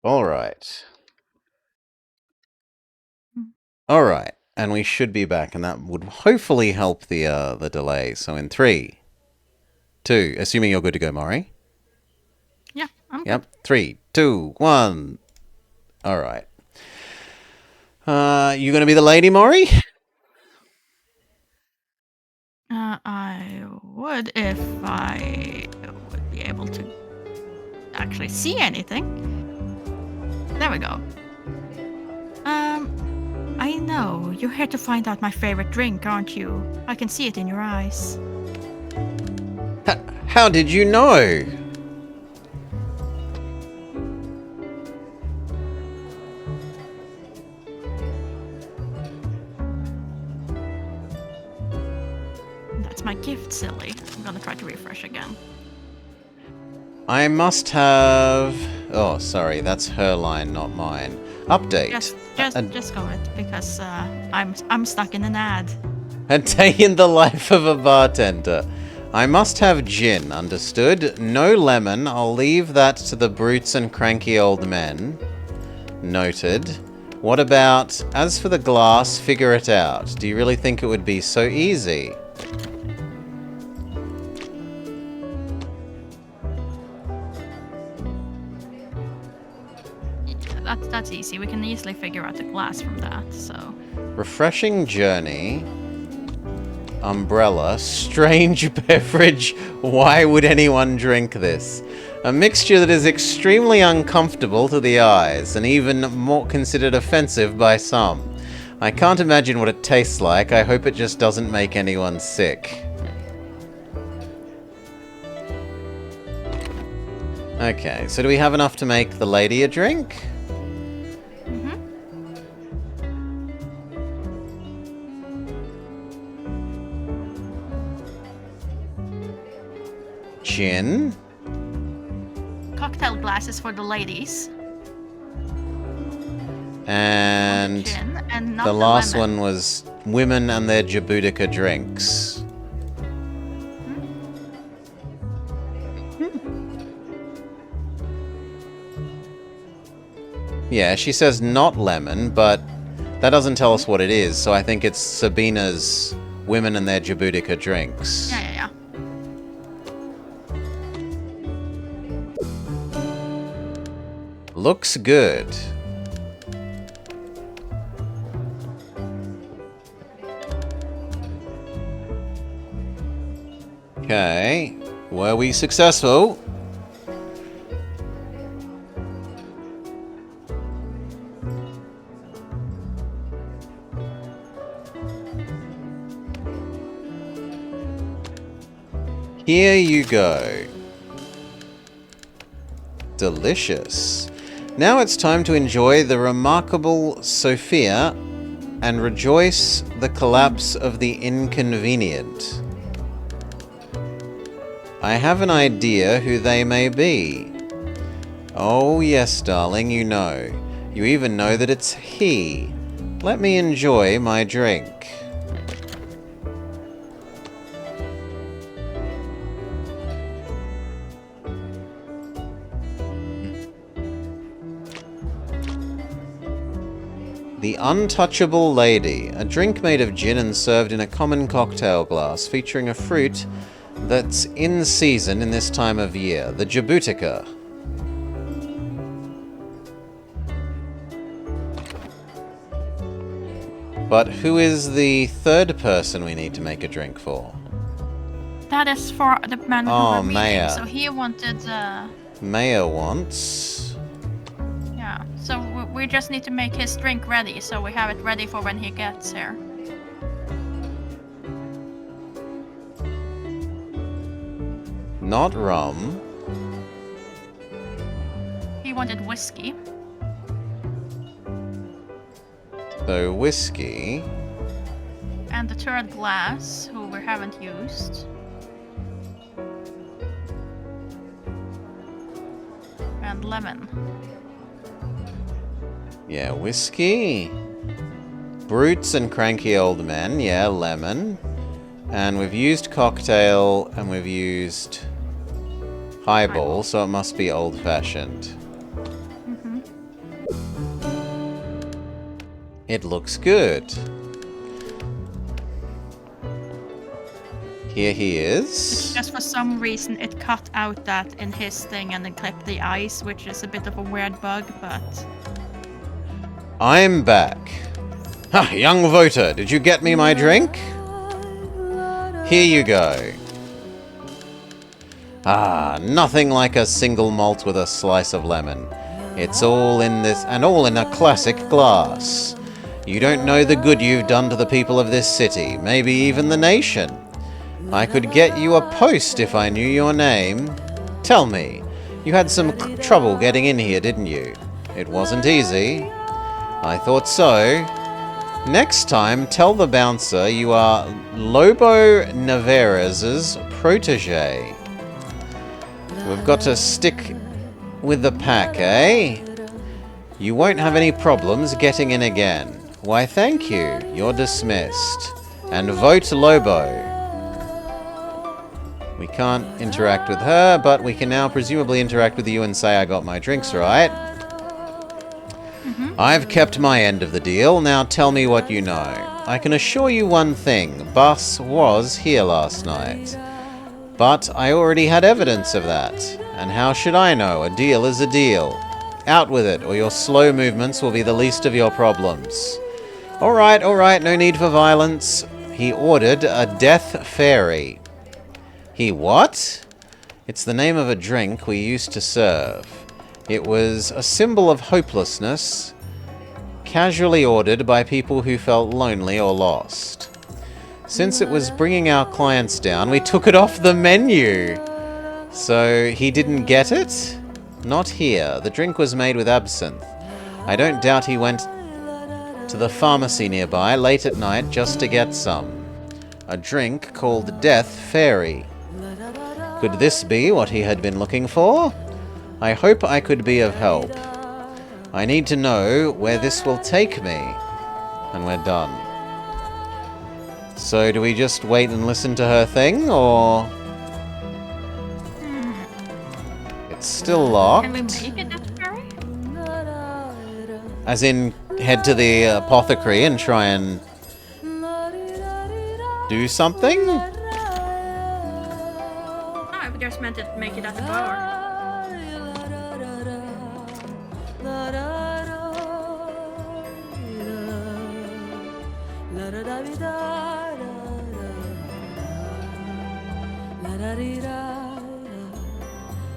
Alright. Mm. Alright. And we should be back, and that would hopefully help the delay. So in 3, 2, assuming you're good to go, Maury. Yeah, I'm Yep. good. 3, 2, 1. Alright. You gonna be the lady, Maury? I would if I would be able to actually see anything. There we go. I know. You're here to find out my favorite drink, aren't you? I can see it in your eyes. How did you know? That's my gift, silly. I'm gonna try to refresh again. I must have... Oh, sorry, that's her line, not mine. Update. Just go it because I'm stuck in an ad. A day in the life of a bartender. I must have gin, understood? No lemon, I'll leave that to the brutes and cranky old men. Noted. What about, as for the glass, figure it out. Do you really think it would be so easy? Yeah, that's easy. We can easily figure out the glass from that, so... Refreshing journey. Umbrella. Strange beverage. Why would anyone drink this? A mixture that is extremely uncomfortable to the eyes, and even more considered offensive by some. I can't imagine what it tastes like. I hope it just doesn't make anyone sick. Okay, so do we have enough to make the lady a drink? Gin. Cocktail glasses for the ladies. And Gin, and not the last lemon. one was women and their Jabutica drinks. Yeah, she says not lemon, but that doesn't tell us what it is, so I think it's Sabina's women and their Jabutica drinks. Yeah. Looks good. Okay, were we successful? Here you go. Delicious. Now it's time to enjoy the remarkable Sophia and rejoice the collapse of the inconvenient. I have an idea who they may be. Oh yes, darling, you know. You even know that it's he. Let me enjoy my drink. The Untouchable Lady, a drink made of gin and served in a common cocktail glass, featuring a fruit that's in season in this time of year, the Jabutica. But who is the third person we need to make a drink for? That is for the man who Oh, we're meeting. Maya. So he wanted... Maya wants... Yeah, so we just need to make his drink ready, so we have it ready for when he gets here. Not rum. He wanted whiskey. So whiskey. And the third glass, who we haven't used. And lemon. Yeah, whiskey. Brutes and cranky old men. Yeah, lemon. And we've used cocktail and we've used highball, so it must be old-fashioned. Mm-hmm. It looks good. Here he is. Just for some reason it cut out that in his thing and then clipped the eyes, which is a bit of a weird bug, but... I'm back. Ha, young voter, did you get me my drink? Here you go. Ah, nothing like a single malt with a slice of lemon. It's all in this, and all in a classic glass. You don't know the good you've done to the people of this city, maybe even the nation. I could get you a post if I knew your name. Tell me, you had some trouble getting in here, didn't you? It wasn't easy. I thought so. Next time, tell the bouncer you are Lobo Navarez's protege. We've got to stick with the pack, eh? You won't have any problems getting in again. Why, thank you. You're dismissed. And vote Lobo. We can't interact with her, but we can now presumably interact with you and say I got my drinks right. I've kept my end of the deal. Now tell me what you know. I can assure you one thing. Bus was here last night. But I already had evidence of that. And how should I know? A deal is a deal. Out with it, or your slow movements will be the least of your problems. Alright, no need for violence. He ordered a death fairy. He what? It's the name of a drink we used to serve. It was a symbol of hopelessness, casually ordered by people who felt lonely or lost. Since it was bringing our clients down, we took it off the menu. So he didn't get it? Not here. The drink was made with absinthe. I don't doubt he went to the pharmacy nearby late at night just to get some. A drink called Death Fairy. Could this be what he had been looking for? I hope I could be of help. I need to know where this will take me. And we're done. So do we just wait and listen to her thing, or... It's still locked. Can we make it that fairy? As in, head to the apothecary and try and... do something? No, I just meant to make it at the bar.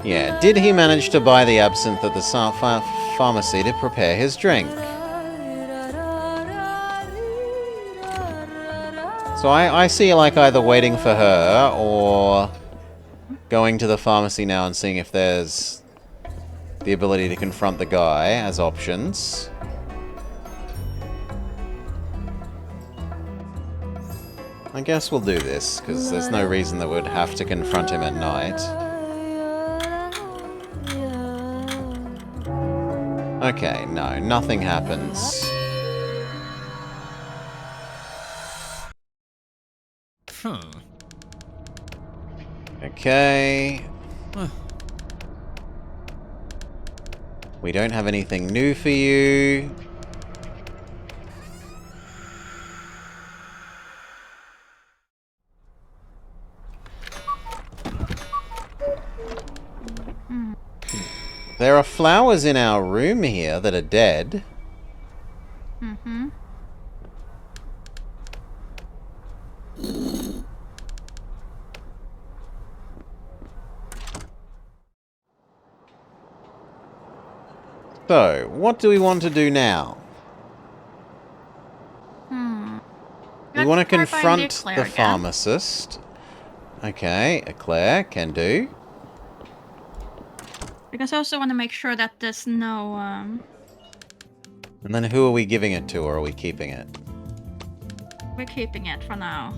Yeah, did he manage to buy the absinthe at the pharmacy to prepare his drink? So I see like either waiting for her or going to the pharmacy now and seeing if there's the ability to confront the guy as options. I guess we'll do this, because there's no reason that we'd have to confront him at night. Okay, no, nothing happens. Okay. We don't have anything new for you. There are flowers in our room here that are dead. Mm-hmm. So, what do we want to do now? We want to confront the pharmacist. Okay, Eclair can do. Because I also want to make sure that there's no... And then who are we giving it to, or are we keeping it? We're keeping it for now.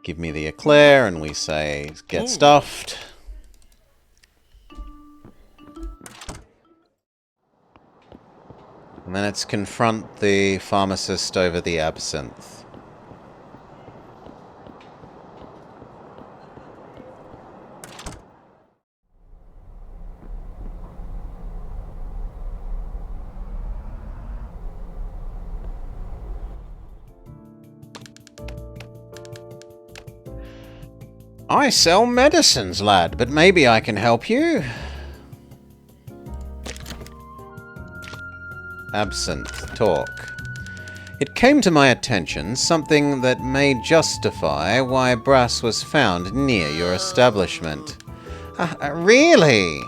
Give me the Eclair, and we say, get stuffed. And And then it's confront the pharmacist over the absinthe. I sell medicines, lad, but maybe I can help you. Absinthe. Talk. It came to my attention something that may justify why brass was found near your establishment. Really?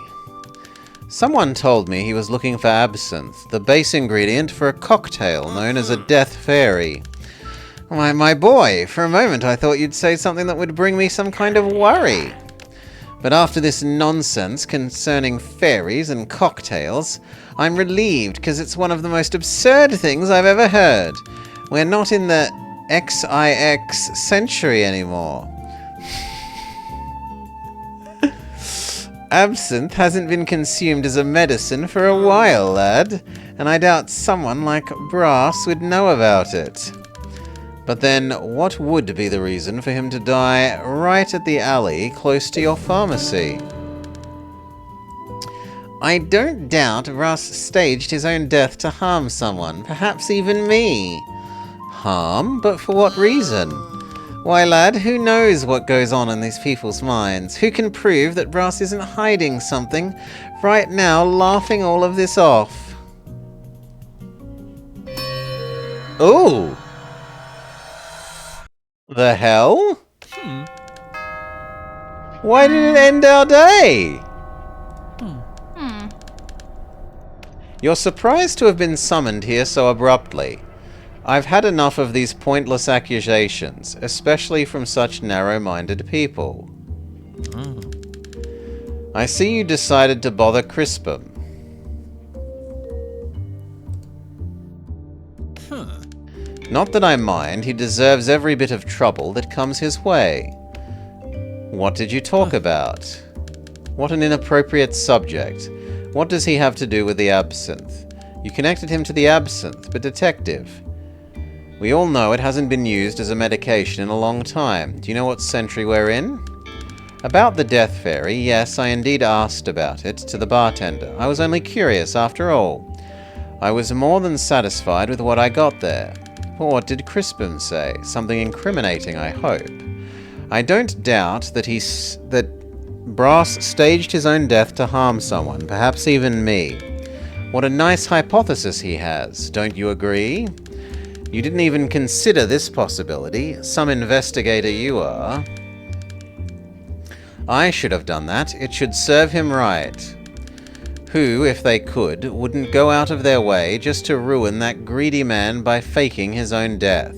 Someone told me he was looking for absinthe, the base ingredient for a cocktail known as a death fairy. Why, my boy, for a moment I thought you'd say something that would bring me some kind of worry. But after this nonsense concerning fairies and cocktails, I'm relieved because it's one of the most absurd things I've ever heard. We're not in the XIX century anymore. Absinthe hasn't been consumed as a medicine for a while, lad, and I doubt someone like Brass would know about it. But then, what would be the reason for him to die right at the alley close to your pharmacy? I don't doubt Russ staged his own death to harm someone, perhaps even me. Harm? But for what reason? Why, lad, who knows what goes on in these people's minds? Who can prove that Russ isn't hiding something right now, laughing all of this off? Ooh! The hell? Why did it end our day? You're surprised to have been summoned here so abruptly. I've had enough of these pointless accusations, especially from such narrow-minded people. I see you decided to bother Crispum. Not that I mind, he deserves every bit of trouble that comes his way. What did you talk about? What an inappropriate subject. What does he have to do with the absinthe? You connected him to the absinthe, but detective. We all know it hasn't been used as a medication in a long time. Do you know what century we're in? About the death fairy, yes, I indeed asked about it to the bartender. I was only curious after all. I was more than satisfied with what I got there. What did Crispum say? Something incriminating, I hope. I don't doubt that Brass staged his own death to harm someone, perhaps even me. What a nice hypothesis he has, don't you agree? You didn't even consider this possibility. Some investigator you are. I should have done that. It should serve him right. Who, if they could, wouldn't go out of their way just to ruin that greedy man by faking his own death?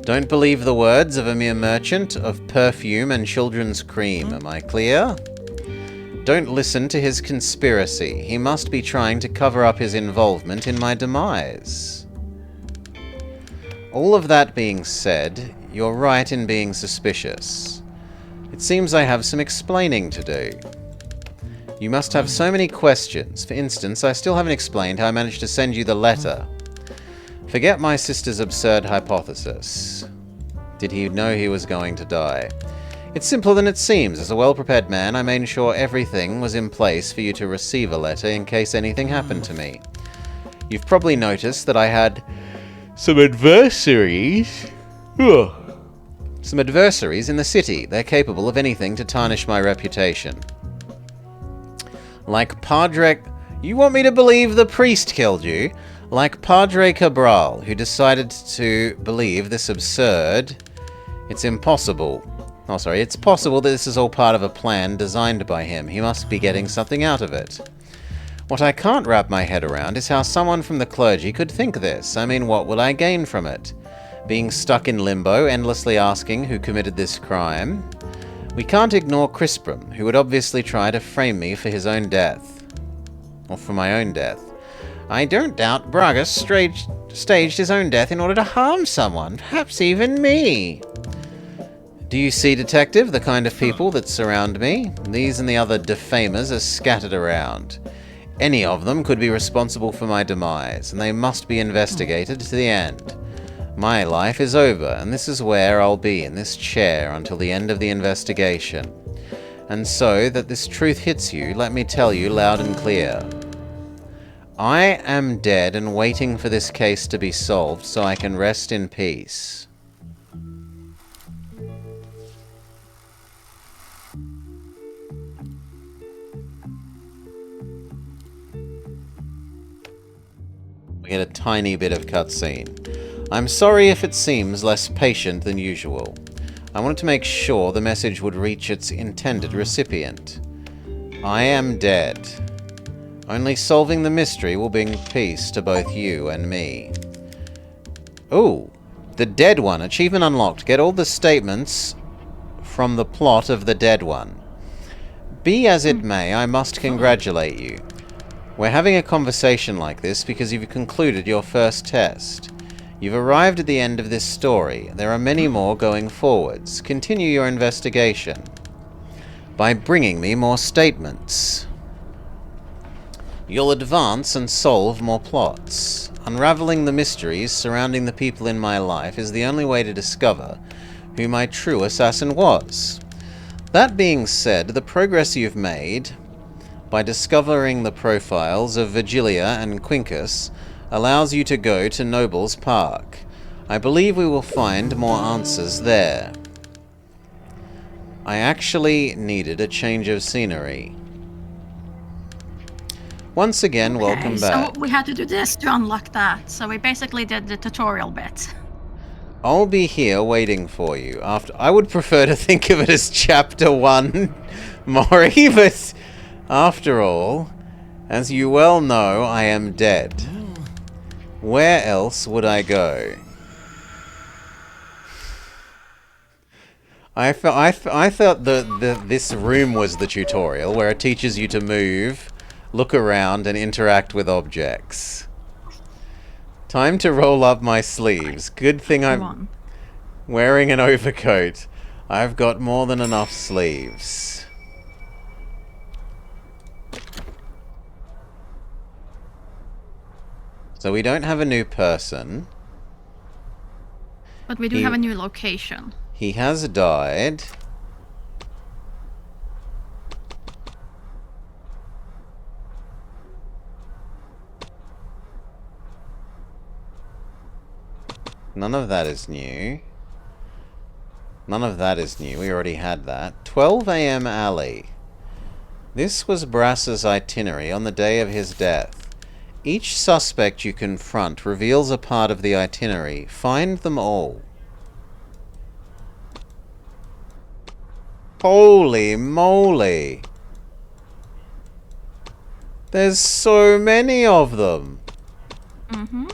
Don't believe the words of a mere merchant of perfume and children's cream, am I clear? Don't listen to his conspiracy. He must be trying to cover up his involvement in my demise. All of that being said, you're right in being suspicious. It seems I have some explaining to do. You must have so many questions. For instance, I still haven't explained how I managed to send you the letter. Forget my sister's absurd hypothesis. Did he know he was going to die? It's simpler than it seems. As a well-prepared man, I made sure everything was in place for you to receive a letter in case anything happened to me. You've probably noticed that I had some adversaries. Some adversaries in the city. They're capable of anything to tarnish my reputation. Like Padre... You want me to believe the priest killed you? Like Padre Cabral, who decided to believe this absurd... It's impossible. Oh, sorry. It's possible that this is all part of a plan designed by him. He must be getting something out of it. What I can't wrap my head around is how someone from the clergy could think this. I mean, what will I gain from it? Being stuck in limbo, endlessly asking who committed this crime? We can't ignore Crispum, who would obviously try to frame me for his own death. Or for my own death. I don't doubt Braga staged his own death in order to harm someone, perhaps even me. Do you see, Detective, the kind of people that surround me? These and the other defamers are scattered around. Any of them could be responsible for my demise, and they must be investigated to the end. My life is over, and this is where I'll be, in this chair, until the end of the investigation. And so that this truth hits you, let me tell you loud and clear. I am dead and waiting for this case to be solved so I can rest in peace. We get a tiny bit of cutscene. I'm sorry if it seems less patient than usual. I wanted to make sure the message would reach its intended recipient. I am dead. Only solving the mystery will bring peace to both you and me. Ooh, the dead one. Achievement unlocked. Get all the statements from the plot of the dead one. Be as it may, I must congratulate you. We're having a conversation like this because you've concluded your first test. You've arrived at the end of this story. There are many more going forwards. Continue your investigation by bringing me more statements. You'll advance and solve more plots. Unraveling the mysteries surrounding the people in my life is the only way to discover who my true assassin was. That being said, the progress you've made by discovering the profiles of Vigilia and Quincus allows you to go to Noble's Park. I believe we will find more answers there. I actually needed a change of scenery. Once again, welcome back. So we had to do this to unlock that. So we basically did the tutorial bit. I'll be here waiting for you. I would prefer to think of it as Chapter 1, Mori, but after all, as you well know, I am dead. Where else would I go? I thought this room was the tutorial, where it teaches you to move, look around, and interact with objects. Time to roll up my sleeves. Good thing I'm wearing an overcoat. I've got more than enough sleeves. So we don't have a new person. But we do have a new location. He has died. None of that is new. None of that is new. We already had that. 12 a.m. alley. This was Brass's itinerary on the day of his death. Each suspect you confront reveals a part of the itinerary. Find them all. Holy moly! There's so many of them! Mm-hmm.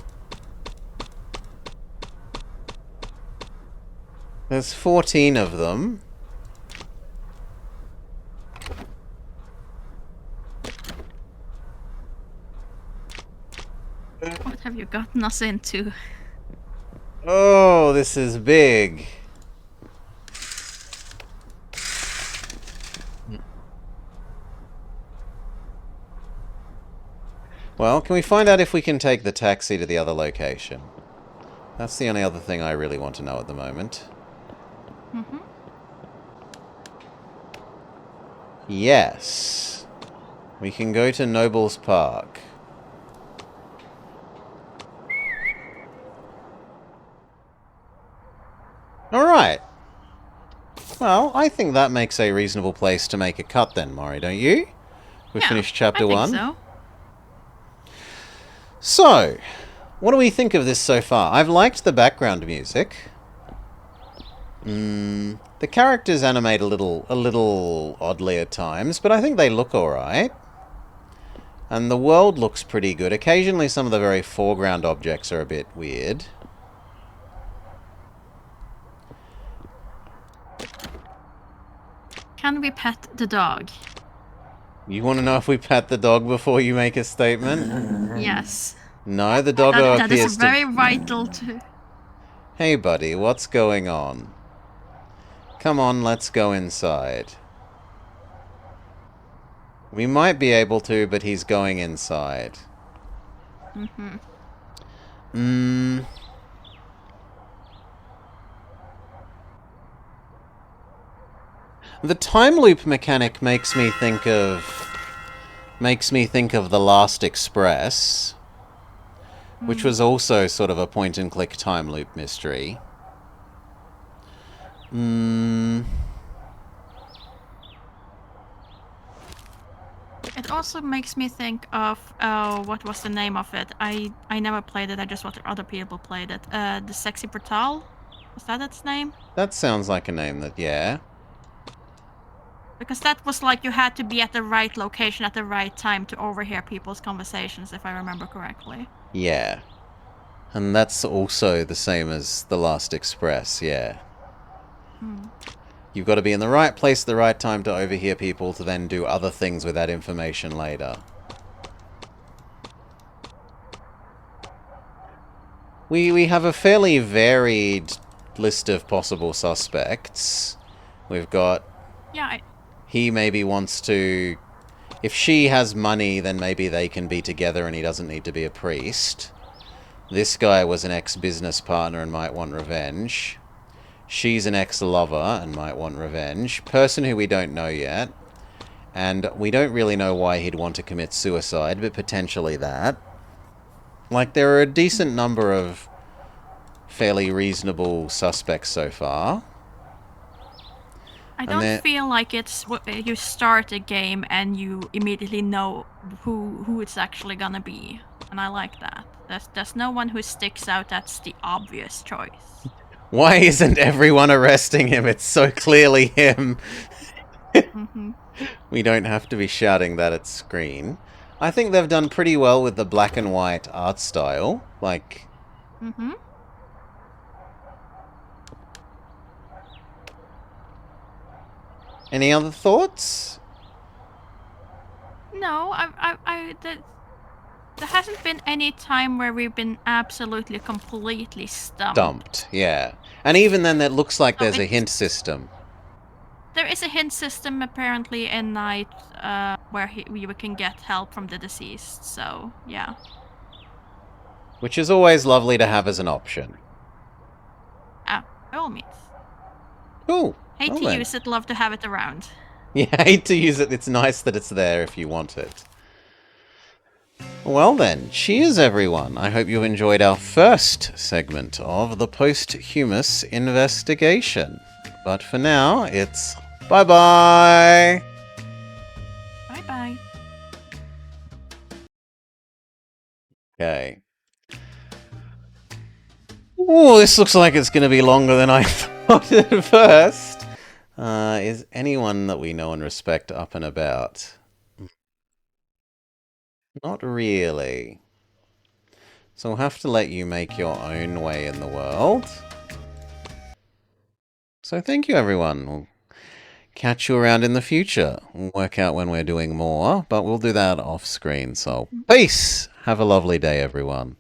There's 14 of them. What have you gotten us into? Oh, this is big. Well, can we find out if we can take the taxi to the other location? That's the only other thing I really want to know at the moment. Mm-hmm. Yes. We can go to Noble's Park. Alright. Well, I think that makes a reasonable place to make a cut then, Mori, don't you? We've finished chapter 1. So. So, what do we think of this so far? I've liked the background music. The characters animate a little oddly at times, but I think they look alright. And the world looks pretty good. Occasionally some of the very foreground objects are a bit weird. Can we pet the dog? You want to know if we pat the dog before you make a statement? Yes. No, the doggo that appears is very vital to... Hey buddy, what's going on? Come on, let's go inside. We might be able to, but he's going inside. Mm-hmm. The time loop mechanic makes me think of The Last Express, which was also sort of a point-and-click time loop mystery. It also makes me think of what was the name of it? I never played it. I just watched other people played it. The Sexy Portal. Was that its name? That sounds like a name that, yeah. Because that was like you had to be at the right location at the right time to overhear people's conversations, if I remember correctly. Yeah. And that's also the same as The Last Express, yeah. You've got to be in the right place at the right time to overhear people to then do other things with that information later. We have a fairly varied list of possible suspects. We've got... Yeah, He maybe wants to... If she has money, then maybe they can be together and he doesn't need to be a priest. This guy was an ex-business partner and might want revenge. She's an ex-lover and might want revenge. Person who we don't know yet. And we don't really know why he'd want to commit suicide, but potentially that. Like, there are a decent number of fairly reasonable suspects so far. I don't feel like it's you start a game and you immediately know who it's actually gonna be, and I like that. There's no one who sticks out that's the obvious choice. Why isn't everyone arresting him? It's so clearly him. We don't have to be shouting that at screen. I think they've done pretty well with the black and white art style. Like... Any other thoughts? No, there hasn't been any time where we've been absolutely completely stumped. Yeah. And even then, that looks like there's a hint system. There is a hint system apparently in Night where we can get help from the deceased, so yeah. Which is always lovely to have as an option. By all means. Cool. Hate to use it, love to have it around. Yeah, hate to use it. It's nice that it's there if you want it. Well then, cheers everyone. I hope you enjoyed our first segment of the Posthumous investigation. But for now, it's bye-bye! Bye-bye. Okay. Oh, this looks like it's going to be longer than I thought at first. Is anyone that we know and respect up and about? Not really. So we'll have to let you make your own way in the world. So thank you, everyone. We'll catch you around in the future. We'll work out when we're doing more, but we'll do that off screen. So peace! Have a lovely day, everyone.